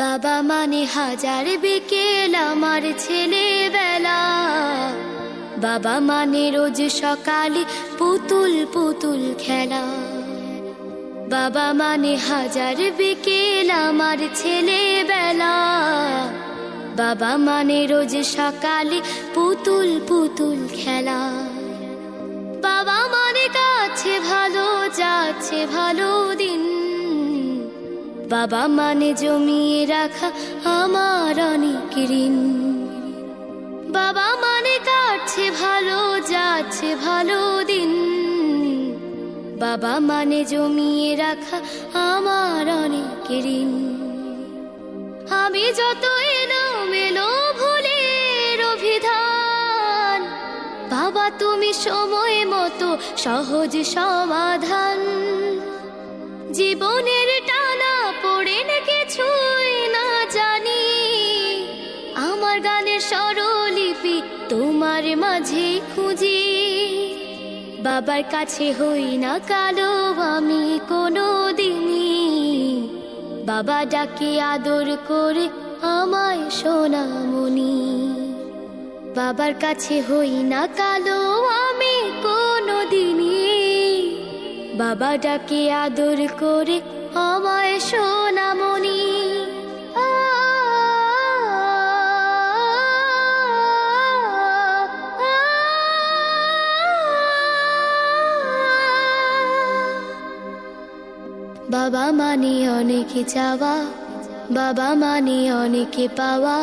বাবা মানে হাজার বিকেল আমার ছেলেবেলা, বাবা মানে রোজ সকালে পুতুল পুতুল খেলা। বাবা মানে হাজার বিকেল আমার ছেলেবেলা, বাবা মানে রোজ সকালে পুতুল পুতুল খেলা। বাবা মানে কাছে ভালো যাচ্ছে ভালো দিন, বাবা মানে জমিয়ে রাখা আমার অনেক ঋণ। বাবা মানে কাটছে ভালো যাচ্ছে ভালো দিন, বাবা মানে জমিয়ে রাখা আমার অনেক ঋণ। আমি যত এলোমেলো ভুলের অভিধান, বাবা তুমি সময় মতো সহজ সমাধান। জীবনের টানা পড়ে না কিছুই না জানি, আমার গানের স্বরলিপি তোমার মাঝে খুঁজি। বাবার কাছে হই না কালো আমি কোনো দিনই, বাবা ডাকে আদর করে আমায় সোনামণি। বাবার কাছে হই না কালো আমি কোনো দিনই, বাবা ডাকে আদর করে আমায় সোনামণি। বাবা মানে অনেক চাওয়া, বাবা মানে অনেক পাওয়া,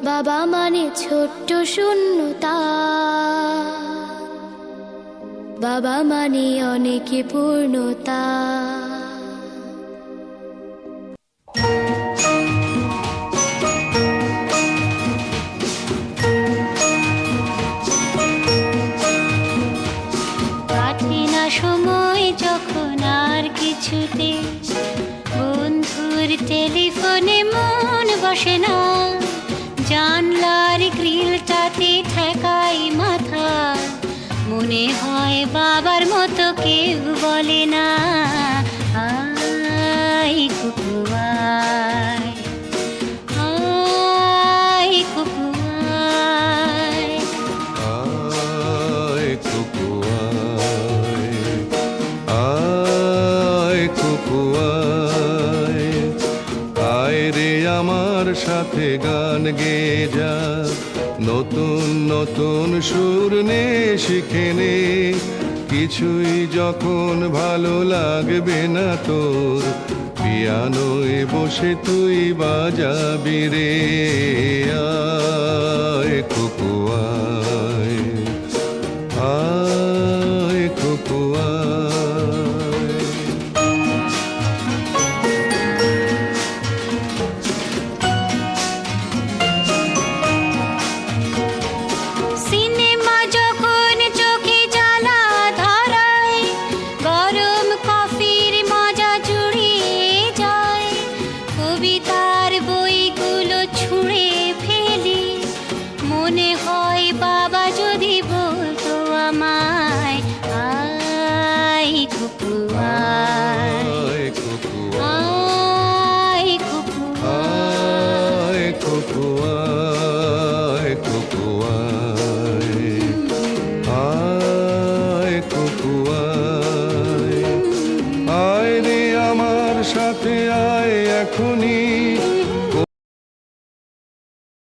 বাবা মানে ছোট্ট শূন্যতা, বাবা মানে অনেক পূর্ণতা। কাটে না সময় যখন আর কিছুতে, বন্ধুর টেলিফোনে মন বসে না, জানলার গ্রিলটাতে ঠেকাই মাথা, মনে হয় বাবার মতো কেউ বলে না। আয় কুকু আয়, আয় কুকু আয়, আয় কুকু আয়, আয় কুকু আয়, আয় রে আমার সাথে গান গেয়ে যা, নতুন নতুন সুর নে শিখে নে। কিছুই যখন ভালো লাগবে না তোর, পিয়ানোয় বসে তুই বাজাবি রে। আয় কুকু আয়, আয় কুকু আয়। সিনেমা যখন চোখে জ্বালা ধরায়, গরম কফির মজা জুড়িয়ে যায়, কবিতার বই